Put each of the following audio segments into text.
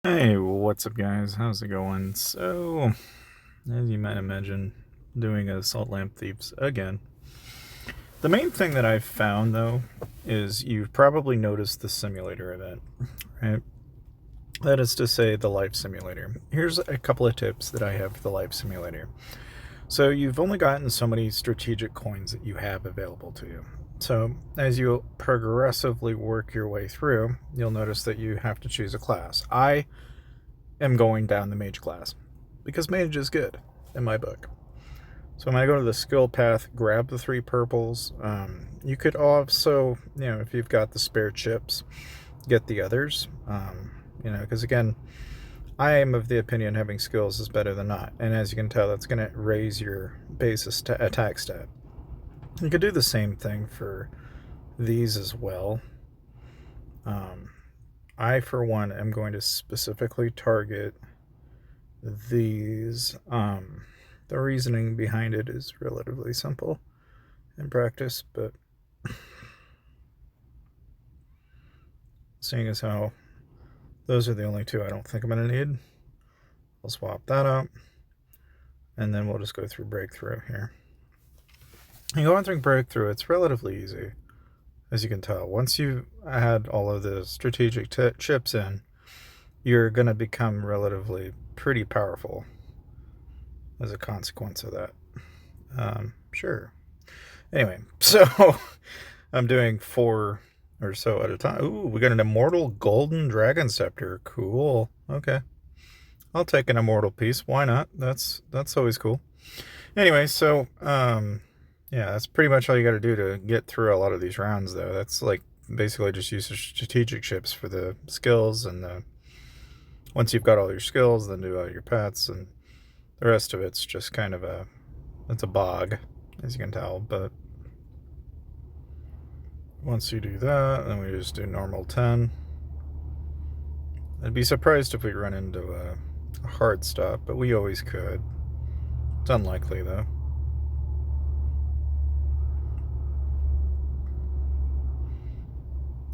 Hey, what's up, guys? How's it going? So, as you might imagine, doing a Salt Lamp Thieves again. The main thing that I've found, though, is you've probably noticed the simulator event, right? That is to say, the life simulator. Here's a couple of tips that I have for the life simulator. So, you've only gotten so many strategic coins that you have available to you. So, as you progressively work your way through, you'll notice that you have to choose a class. I am going down the mage class because mage is good in my book. So I'm going to go to the skill path, grab the 3 purples. You could also, if you've got the spare chips, get the others. Because again, I am of the opinion having skills is better than not. And as you can tell, that's going to raise your basis attack stat. You could do the same thing for these as well. I, for one, am going to specifically target these. The reasoning behind it is relatively simple in practice, but seeing as how those are the only two I don't think I'm going to need, I'll swap that out, and then we'll just go through breakthrough here. And going through breakthrough, it's relatively easy, as you can tell. Once you add all of the strategic chips in, you're going to become relatively pretty powerful as a consequence of that. Sure. Anyway, so I'm doing 4 or so at a time. Ooh, we got an immortal golden dragon scepter. Cool. Okay. I'll take an immortal piece. Why not? That's always cool. Anyway, so yeah, that's pretty much all you got to do to get through a lot of these rounds, though. That's like basically just use the strategic chips for the skills, and once you've got all your skills, then do all your pets, and the rest of it's just kind of it's a bog, as you can tell. But once you do that, then we just do normal 10. I'd be surprised if we run into a hard stop, but we always could. It's unlikely, though.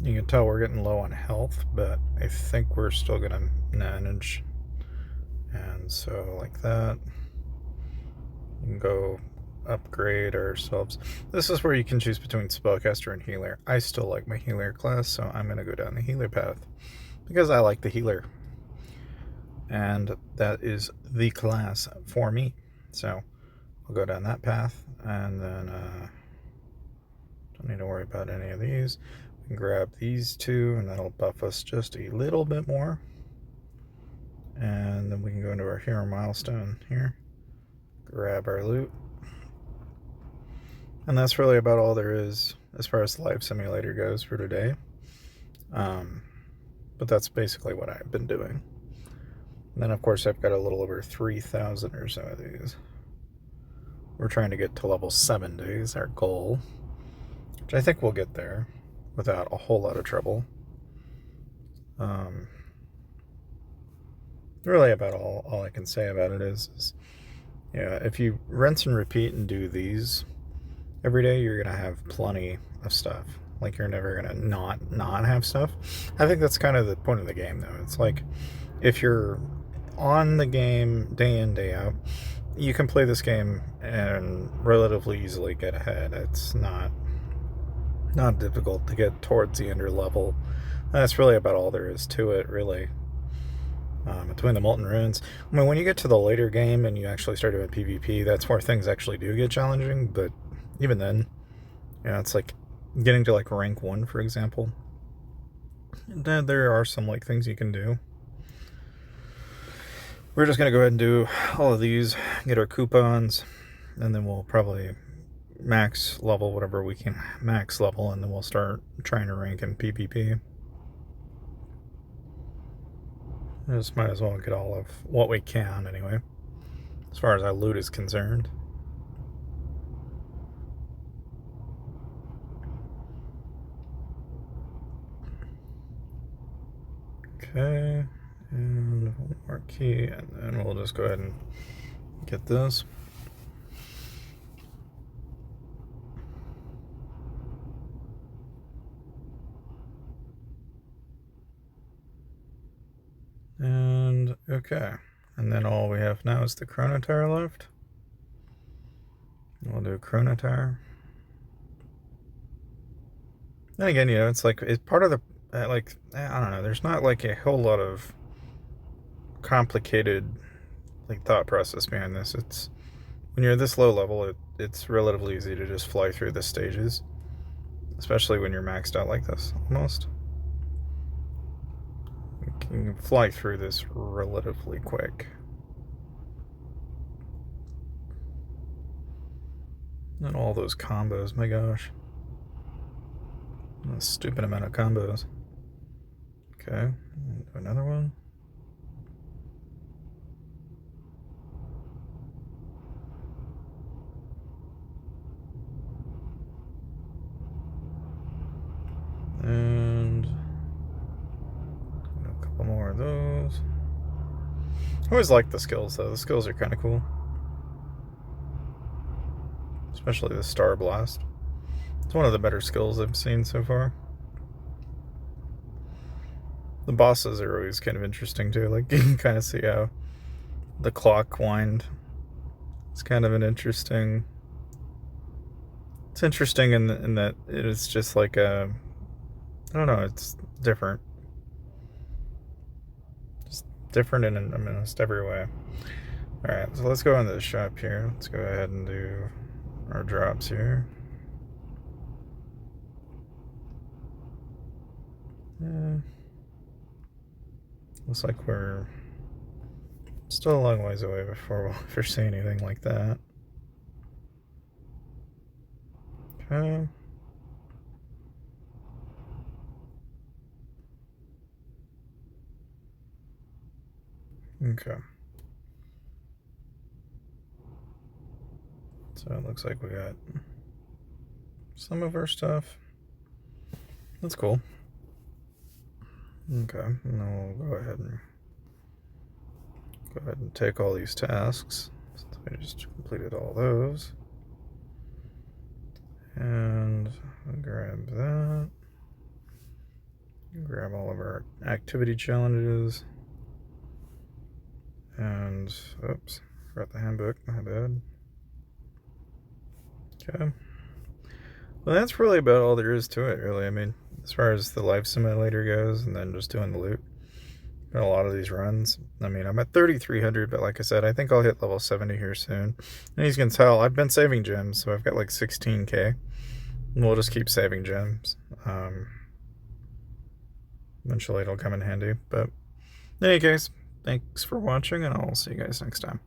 You can tell we're getting low on health, but I think we're still going to manage. And so, like that, you can go upgrade ourselves. This is where you can choose between spellcaster and healer. I still like my healer class, so I'm going to go down the healer path because I like the healer. And that is the class for me. So we'll go down that path, and then don't need to worry about any of these. We can grab these 2, and that'll buff us just a little bit more. And then we can go into our hero milestone here, grab our loot. And that's really about all there is as far as the life simulator goes for today. But that's basically what I've been doing. And then, of course, I've got a little over 3,000 or so of these. We're trying to get to level 70 is our goal, which I think we'll get there without a whole lot of trouble. Really about all I can say about it is if you rinse and repeat and do these every day, you're going to have plenty of stuff. Like, you're never going to not have stuff. I think that's kind of the point of the game, though. It's like, if you're on the game day in, day out, you can play this game and relatively easily get ahead. It's not difficult to get towards the ender level. That's really about all there is to it, really. Between the Molten Ruins, I mean, when you get to the later game and you actually start doing PvP, that's where things actually do get challenging. But even then, it's like getting to like rank 1, for example. There are some like things you can do. We're just gonna go ahead and do all of these, get our coupons, and then we'll probably max level whatever we can max level, and then we'll start trying to rank in PvP. Just might as well get all of what we can anyway, as far as our loot is concerned. Okay, and one more key, and then we'll just go ahead and get this. Okay, and then all we have now is the chronotire left. We'll do a chronotire. Then again, you know, it's like, it's part of the, like, I don't know, there's not like a whole lot of complicated, like, thought process behind this. It's, when you're this low level, it's relatively easy to just fly through the stages, especially when you're maxed out like this, almost. You can fly through this relatively quick. And all those combos, my gosh. A stupid amount of combos. Okay, another one. And a couple more of those. I always like the skills though. The skills are kind of cool. Especially the Star Blast. It's one of the better skills I've seen so far. The bosses are always kind of interesting too. Like, you can kind of see how the clock wind. It's kind of an interesting. It's interesting in that it is just like a. I don't know. It's different. Just different in almost every way. All right, so let's go into the shop here. Let's go ahead and do our drops here. Yeah. Looks like we're still a long ways away before we'll ever see anything like that. Okay. Okay. So it looks like we got some of our stuff. That's cool. Okay, and then we'll go ahead and take all these tasks. So we just completed all those. And grab that. Grab all of our activity challenges. And, oops, forgot the handbook, my bad. Okay. Well, that's really about all there is to it, really. I mean, as far as the life simulator goes, and then just doing the loot. Got a lot of these runs. I mean, I'm at 3,300, but like I said, I think I'll hit level 70 here soon. And as you can tell, I've been saving gems, so I've got like 16k. And we'll just keep saving gems. Eventually it'll come in handy. But in any case, thanks for watching, and I'll see you guys next time.